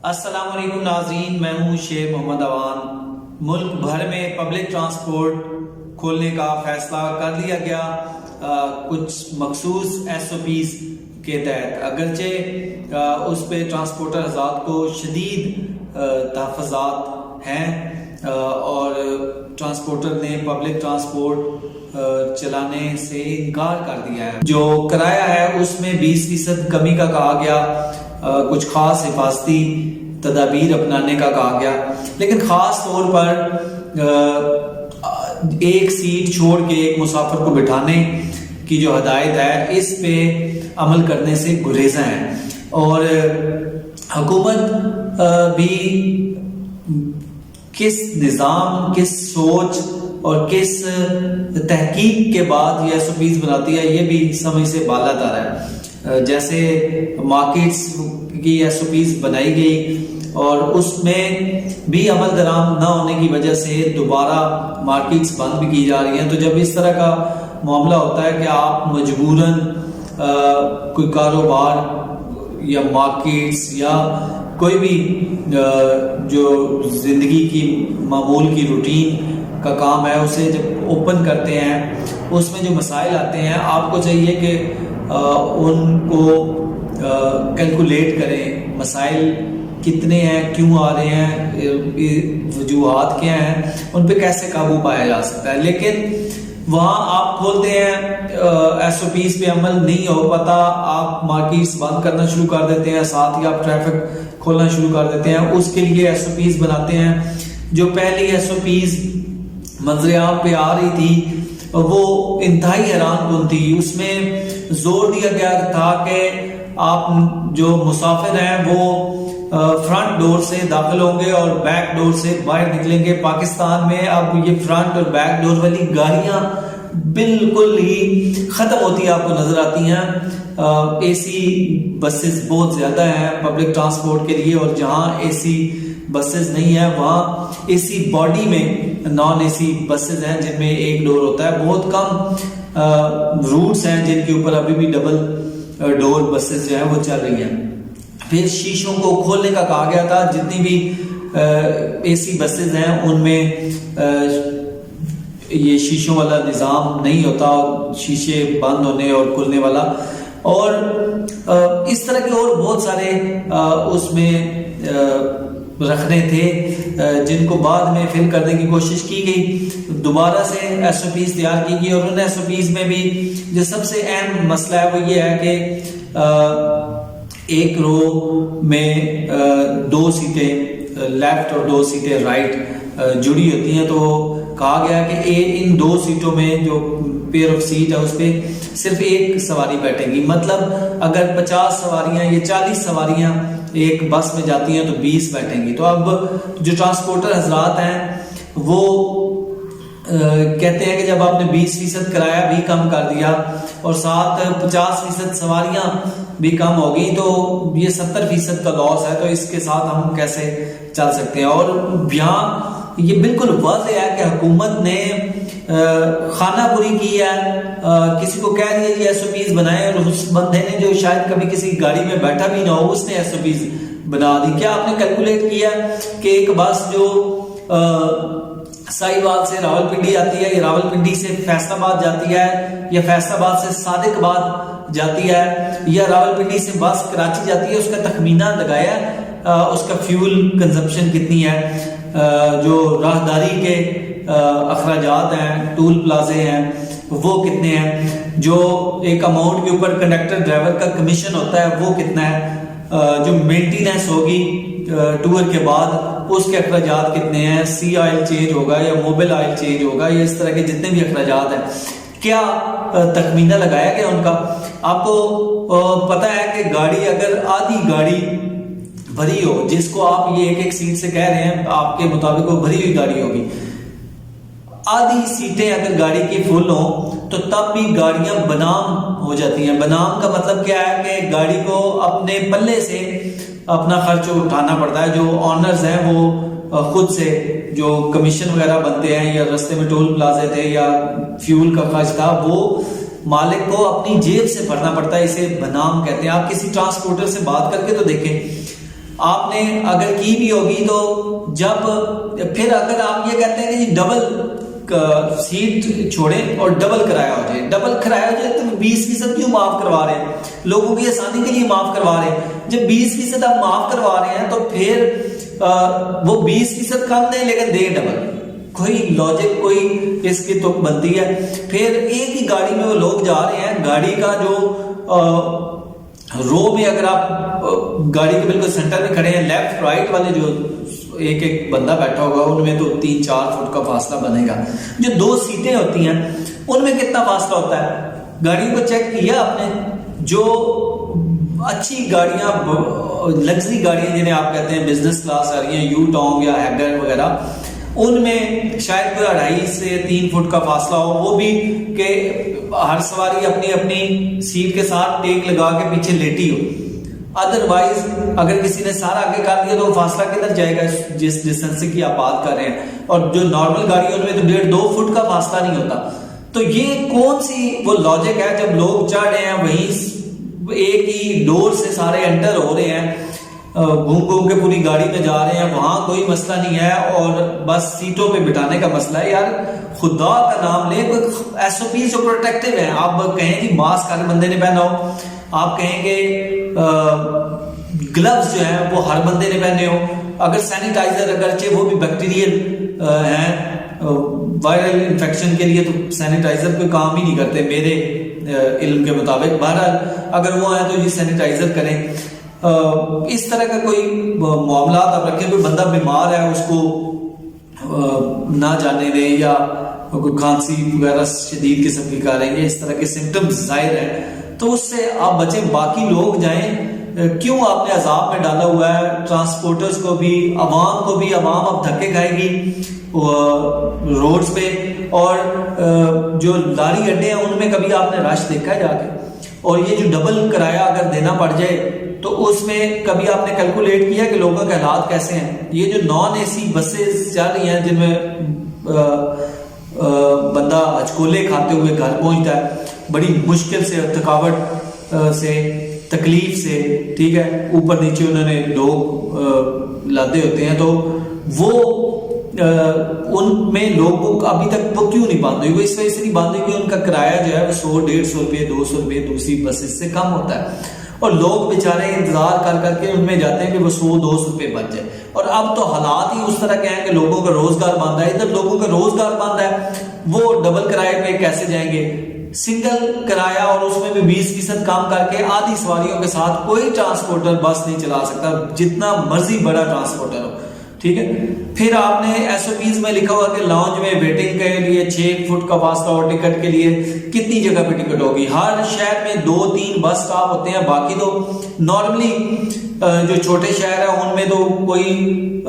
السلام علیکم ناظرین، میں ہوں شیخ محمد اوان۔ ملک بھر میں پبلک ٹرانسپورٹ کھولنے کا فیصلہ کر لیا گیا کچھ مخصوص ایس او پیز کے تحت، اگرچہ اس پہ ٹرانسپورٹر حضرات کو شدید تحفظات ہیں اور ٹرانسپورٹر نے پبلک ٹرانسپورٹ چلانے سے انکار کر دیا ہے۔ جو کرایہ ہے اس میں 20% کمی کا کہا گیا، کچھ خاص حفاظتی تدابیر اپنانے کا کہا گیا، لیکن خاص طور پر ایک سیٹ چھوڑ کے ایک مسافر کو بٹھانے کی جو ہدایت ہے اس پہ عمل کرنے سے گریزاں ہیں، اور حکومت بھی کس نظام، کس سوچ اور کس تحقیق کے بعد یہ ایس او پیز بناتی ہے یہ بھی سمجھ سے بالاتر ہے۔ جیسے مارکیٹس کی ایس او پیز بنائی گئی اور اس میں بھی عمل درآمد نہ ہونے کی وجہ سے دوبارہ مارکیٹس بند بھی کی جا رہی ہیں، تو جب اس طرح کا معاملہ ہوتا ہے کہ آپ مجبوراً کوئی کاروبار یا مارکیٹس یا کوئی بھی جو زندگی کی معمول کی روٹین کا کام ہے اسے جب اوپن کرتے ہیں، اس میں جو مسائل آتے ہیں آپ کو چاہیے کہ ان کو کیلکولیٹ کریں، مسائل کتنے ہیں، کیوں آ رہے ہیں، وجوہات کیا ہیں، ان پہ کیسے قابو پایا جا سکتا ہے۔ لیکن وہاں آپ کھولتے ہیں، ایس او پیز پہ عمل نہیں ہو پاتا، آپ مارکیٹس بند کرنا شروع کر دیتے ہیں، ساتھ ہی آپ ٹریفک کھولنا شروع کر دیتے ہیں، اس کے لیے ایس او پیز بناتے ہیں۔ جو پہلی ایس او پیز منظر عام پہ آ رہی تھی وہ انتہائی حیران کن تھی، اس میں زور دیا گیا تھا کہ آپ جو مسافر ہیں وہ فرنٹ ڈور سے داخل ہوں گے اور بیک ڈور سے باہر نکلیں گے۔ پاکستان میں اب یہ فرنٹ اور بیک ڈور والی گاڑیاں بالکل ہی ختم ہوتی آپ کو نظر آتی ہیں۔ اے سی بسز بہت زیادہ ہیں پبلک ٹرانسپورٹ کے لیے، اور جہاں اے سی بسز نہیں ہے وہاں اے سی باڈی میں نان اے سی بسز ہیں جن میں ایک ڈور ہوتا ہے۔ بہت کم روٹس ہیں جن کے اوپر ابھی بھی ڈبل ڈور بسز جو ہیں وہ چل رہی ہیں۔ پھر شیشوں کو کھولنے کا کہا گیا تھا، جتنی بھی اے سی بسز ہیں ان میں یہ شیشوں والا نظام نہیں ہوتا، شیشے بند ہونے اور کھلنے والا، اور اس طرح کے اور بہت سارے اس میں رکھنے تھے جن کو بعد میں فل کرنے کی کوشش کی گئی۔ دوبارہ سے ایس او پیز تیار کی گئی، اور ان ایس او پیز میں بھی جو سب سے اہم مسئلہ ہے وہ یہ ہے کہ ایک رو میں 2 سیٹیں لیفٹ اور 2 سیٹیں رائٹ جڑی ہوتی ہیں، تو کہا گیا کہ ان 2 سیٹوں میں جو پیئر آف سیٹ ہے اس پہ صرف ایک سواری بیٹھے گی، مطلب اگر 50 سواریاں یا 40 سواریاں ایک بس میں جاتی ہیں تو 20 بیٹھیں گی۔ تو اب جو ٹرانسپورٹر حضرات ہیں وہ کہتے ہیں کہ جب آپ نے 20% کرایہ بھی کم کر دیا اور ساتھ 50% سواریاں بھی کم ہو گئی تو یہ 70% کا لاس ہے، تو اس کے ساتھ ہم کیسے چل سکتے ہیں۔ اور یہاں یہ بالکل واضح ہے کہ حکومت نے خانہ پوری کی ہے، کسی کو کہہ دیا کہ ایس او پیز بنائے، اور اس بندے نے جو شاید کبھی کسی گاڑی میں بیٹھا بھی نہ ہو اس نے ایس او پیز بنا دی۔ کیا آپ نے کیلکولیٹ کیا کہ ایک بس جو ساہیوال سے راولپنڈی آتی ہے یا راولپنڈی سے فیصل آباد جاتی ہے یا فیصل آباد سے صادق آباد جاتی ہے یا راولپنڈی سے بس کراچی جاتی ہے، اس کا تخمینہ لگایا اس کا فیول کنزمپشن کتنی ہے، جو راہداری کے اخراجات ہیں، ٹول پلازے ہیں وہ کتنے ہیں، جو ایک اماؤنٹ کے اوپر کنڈکٹر ڈرائیور کا کمیشن ہوتا ہے وہ کتنا ہے، جو مینٹیننس ہوگی ٹور کے بعد اس کے اخراجات کتنے ہیں، سی آئل چینج ہوگا یا موبل آئل چینج ہوگا، یا اس طرح کے جتنے بھی اخراجات ہیں کیا تخمینہ لگایا گیا ان کا۔ آپ کو پتا ہے کہ گاڑی اگر آدھی گاڑی بھری ہو، جس کو آپ یہ ایک سیٹ سے کہہ رہے ہیں آپ کے مطابق وہ بھری ہوئی گاڑی ہوگی، آدھی سیٹیں اگر گاڑی کی فل ہوں تو تب بھی گاڑیاں بنام ہو جاتی ہیں۔ بنام کا مطلب کیا ہے کہ گاڑی کو اپنے پلے سے اپنا خرچ اٹھانا پڑتا ہے، جو آنرز ہیں وہ خود سے جو کمیشن وغیرہ بنتے ہیں یا رستے میں ٹول پلازے تھے یا فیول کا خرچ تھا وہ مالک کو اپنی جیب سے بھرنا پڑتا ہے، اسے بنام کہتے ہیں۔ آپ کسی ٹرانسپورٹر سے بات کر کے تو دیکھیں، آپ نے اگر کی بھی ہوگی تو جب پھر اگر آپ یہ کہتے ہیں کہ جی ڈبل سیٹ چھوڑیں اور ڈبل کرایہ ہو جائے، ڈبل کرایہ ہو جائے تو 20% کیوں معاف کروا رہے ہیں؟ لوگوں کی آسانی کے لیے معاف کروا رہے ہیں۔ جب 20% آپ معاف کروا رہے ہیں تو پھر وہ 20% کم دیں لیکن دیں ڈبل، کوئی لاجک کوئی اس کی تو بنتی ہے۔ پھر ایک ہی گاڑی میں وہ لوگ جا رہے ہیں، گاڑی کا جو رو میں اگر آپ گاڑی کے بالکل سینٹر میں کھڑے ہیں، لیفٹ رائٹ والے جو ایک ایک بندہ بیٹھا ہوگا ان میں تو 3-4 فٹ کا فاصلہ بنے گا۔ جو 2 سیٹیں ہوتی ہیں ان میں کتنا فاصلہ ہوتا ہے؟ گاڑیوں کو چیک کیا آپ نے؟ جو اچھی گاڑیاں، لگژری گاڑیاں جنہیں آپ کہتے ہیں بزنس کلاس آ رہی ہیں، یو ٹانگ یا ہیگر وغیرہ، ان میں شاید کوئی 2.5 سے 3 فٹ کا فاصلہ ہو، وہ بھی کہ ہر سواری اپنی اپنی سیٹ کے ساتھ ٹیک لگا کے پیچھے لیٹی ہو۔ ادروائز اگر کسی نے سارا آگے کر دیا تو وہ فاصلہ کدھر جائے گا جس ڈسٹینس کی آپ بات کر رہے ہیں؟ اور جو نارمل گاڑی ان میں تو 1.5-2 فٹ کا فاصلہ نہیں ہوتا۔ تو یہ کون سی وہ لاجک ہے جب لوگ چڑھ رہے ہیں وہیں ایک ہی ڈور سے سارے انٹر ہو رہے ہیں، گھوم گھوم کے پوری گاڑی میں جا رہے ہیں، وہاں کوئی مسئلہ نہیں ہے اور بس سیٹوں پہ بٹھانے کا مسئلہ ہے؟ یار خدا کا نام لے، کوئی ایس او پی جو پروٹیکٹیو ہیں، آپ کہیں جی ماسک ہر بندے نے پہنا ہو، آپ کہیں کہ گلوز جو ہیں وہ ہر بندے نے پہنے ہو، اگر سینیٹائزر اگرچہ وہ بھی بیکٹیریل ہیں وائرل انفیکشن کے لیے تو سینیٹائزر کوئی کام ہی نہیں کرتے میرے علم کے مطابق، بہرحال اگر وہ ہیں تو یہ سینیٹائزر کریں۔ اس طرح کا کوئی معاملات آپ رکھیں، کوئی بندہ بیمار ہے اس کو نہ جانے دیں، یا کوئی کھانسی وغیرہ شدید قسم کی کر رہے ہیں، اس طرح کے سمٹمز ظاہر ہیں تو اس سے آپ بچیں، باقی لوگ جائیں۔ کیوں آپ نے عذاب میں ڈالا ہوا ہے ٹرانسپورٹرز کو بھی، عوام کو بھی؟ عوام اب دھکے کھائے گی روڈز پہ، اور جو لاری اڈے ہیں ان میں کبھی آپ نے رش دیکھا ہے جا کے؟ اور یہ جو ڈبل کرایہ اگر دینا پڑ جائے تو اس میں کبھی آپ نے کیلکولیٹ کیا کہ لوگوں کے حالات کیسے ہیں؟ یہ جو نان اے سی بسیں چل رہی ہیں جن میں بندہ ہچکولے کھاتے ہوئے گھر پہنچتا ہے بڑی مشکل سے، تھکاوٹ سے، تکلیف سے، ٹھیک ہے، اوپر نیچے انہوں نے لوگ لاتے ہوتے ہیں، تو وہ ان میں لوگوں ابھی تک وہ کیوں نہیں بند ہوئی؟ وہ اس وجہ سے نہیں بند ہوئی کہ ان کا کرایہ جو ہے وہ 100-150 روپے 200 روپے دوسری بسز سے کم ہوتا ہے، اور لوگ بیچارے انتظار کر کر کے ان میں جاتے ہیں کہ وہ 100-200 روپے بچ جائے۔ اور اب تو حالات ہی اس طرح کے ہیں کہ لوگوں کا روزگار بند ہے، ادھر لوگوں کا روزگار بند ہے، وہ ڈبل کرائے پہ کیسے جائیں گے؟ سنگل کرایہ اور اس میں بھی 20% کام کر کے آدھی سواریوں کے ساتھ کوئی ٹرانسپورٹر بس نہیں چلا سکتا، جتنا مرضی بڑا ٹرانسپورٹر ہو، ٹھیک ہے۔ پھر آپ نے ایس او پیز میں لکھا ہوا کہ لاؤنج میں ویٹنگ کے لیے 6 فٹ کا فاصلہ اور ٹکٹ کے لیے کتنی جگہ پہ ٹکٹ ہوگی؟ ہر شہر میں 2-3 بس سٹاپ ہوتے ہیں، باقی تو نارملی جو چھوٹے شہر ہیں ان میں تو کوئی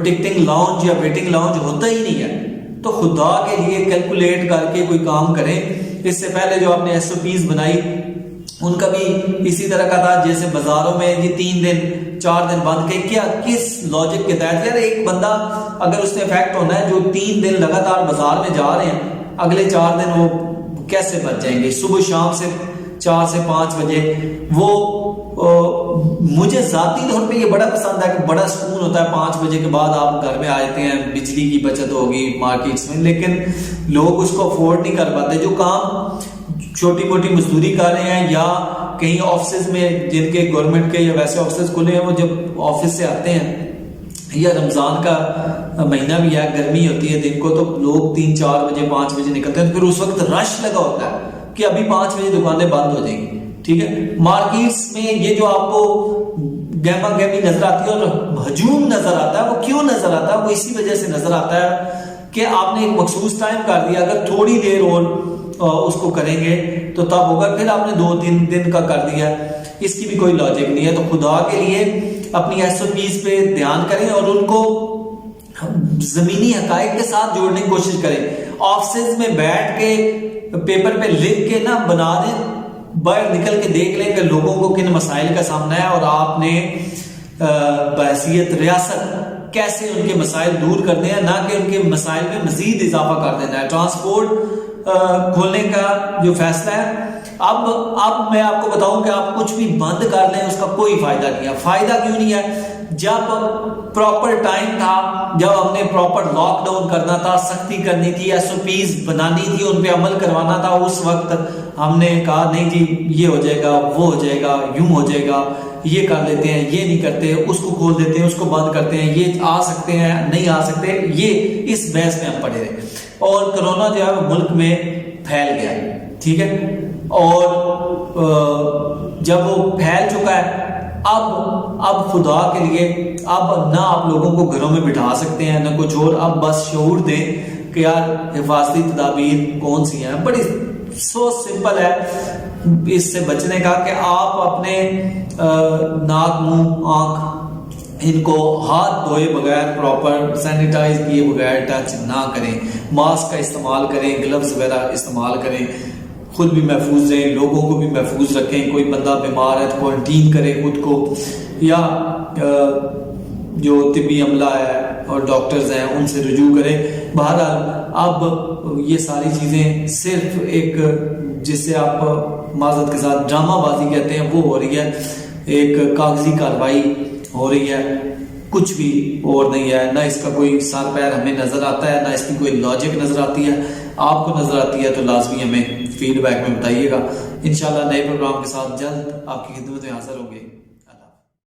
ٹکٹنگ لاؤنج یا ویٹنگ لاؤنج ہوتا ہی نہیں ہے۔ تو خدا کے لیے کیلکولیٹ کر کے کوئی کام کریں۔ اس سے پہلے جو آپ نے ایس او پیز بنائی ان کا بھی اسی طرح کا تھا، جیسے بازاروں میں یہ 3 دن 4 دن بند کے، کیا کس لاجک کے تحت؟ یار ایک بندہ اگر اس نے افیکٹ ہونا ہے جو 3 دن لگاتار بازار میں جا رہے ہیں، اگلے 4 دن وہ کیسے بچ جائیں گے؟ صبح شام سے 4 سے 5 بجے وہ مجھے ذاتی طور پہ یہ بڑا پسند ہے کہ بڑا سکون ہوتا ہے 5 بجے کے بعد آپ گھر میں آتے ہیں، بجلی کی بچت ہوگی مارکیٹس میں، لیکن لوگ اس کو افورڈ نہیں کر پاتے۔ جو کام چھوٹی موٹی مزدوری کر رہے ہیں یا کہیں آفسز میں جن کے گورنمنٹ کے یا ویسے آفسز کھلے ہیں، وہ جب آفس سے آتے ہیں یا رمضان کا مہینہ بھی ہے، گرمی ہوتی ہے دن کو، تو لوگ 3-4 بجے 5 بجے نکلتے ہیں، پھر اس وقت رش لگا ہوتا ہے کہ ابھی 5 بجے دکانیں بند ہو جائیں گی، ٹھیک ہے۔ مارکیٹس میں یہ جو آپ کو گہما گہمی نظر آتی ہے اور ہجوم نظر آتا ہے، وہ کیوں نظر آتا ہے؟ وہ اسی وجہ سے نظر آتا ہے کہ آپ نے ایک مخصوص ٹائم کر دیا، اگر تھوڑی دیر اور اس کو کریں گے تو تب ہوگا، پھر آپ نے 2-3 دن کا کر دیا، اس کی بھی کوئی لاجک نہیں ہے۔ تو خدا کے لیے اپنی ایس او پیز پہ دھیان کریں اور ان کو زمینی حقائق کے ساتھ جوڑنے کی کوشش کریں۔ آفسز میں بیٹھ کے پیپر پہ لکھ کے نہ بنا دیں، باہر نکل کے دیکھ لیں کہ لوگوں کو کن مسائل کا سامنا ہے اور آپ نے بحیثیت ریاست کیسے ان کے مسائل دور کرنے ہیں، نہ کہ ان کے مسائل میں مزید اضافہ کر دینا ہے۔ ٹرانسپورٹ کھولنے کا جو فیصلہ ہے اب میں آپ کو بتاؤں کہ آپ کچھ بھی بند کر لیں اس کا کوئی فائدہ نہیں ہے. فائدہ کیوں نہیں ہے؟ جب پراپر ٹائم تھا، جب ہم نے پراپر لاک ڈاؤن کرنا تھا، سختی کرنی تھی، ایس او پیز بنانی تھی، ان پہ عمل کروانا تھا، اس وقت ہم نے کہا نہیں جی یہ ہو جائے گا، وہ ہو جائے گا، یوں ہو جائے گا، یہ کر لیتے ہیں، یہ نہیں کرتے، اس کو کھول دیتے ہیں، اس کو بند کرتے ہیں، یہ آ سکتے ہیں نہیں آ سکتے، یہ اس بحث میں ہم پڑے رہے. اور کرونا جو ہے ملک میں پھیل گیا، ٹھیک ہے، اور جب وہ پھیل چکا ہے، اب خدا کے لیے اب نہ آپ لوگوں کو گھروں میں بٹھا سکتے ہیں نہ کچھ اور. اب بس شعور دیں کہ یار حفاظتی تدابیر کون سی ہیں. بڑی سو سمپل ہے اس سے بچنے کا کہ آپ اپنے ناک منہ آنکھ ان کو ہاتھ دھوئے بغیر، پراپر سینیٹائز کیے بغیر ٹچ نہ کریں، ماسک کا استعمال کریں، گلوز وغیرہ استعمال کریں، خود بھی محفوظ رہیں، لوگوں کو بھی محفوظ رکھیں. کوئی بندہ بیمار ہے تو کوارنٹین کرے خود کو، یا جو طبی عملہ ہے اور ڈاکٹرز ہیں ان سے رجوع کریں. بہرحال اب یہ ساری چیزیں صرف ایک جس سے آپ معذرت کے ساتھ ڈرامہ بازی کہتے ہیں وہ ہو رہی ہے، ایک کاغذی کارروائی ہو رہی ہے، کچھ بھی اور نہیں ہے. نہ اس کا کوئی سر پیر ہمیں نظر آتا ہے، نہ اس کی کوئی لاجک نظر آتی ہے. آپ کو نظر آتی ہے تو لازمی ہمیں فیڈ بیک میں بتائیے گا. انشاءاللہ نئے پروگرام کے ساتھ جلد آپ کی خدمت میں حاضر ہوں گے.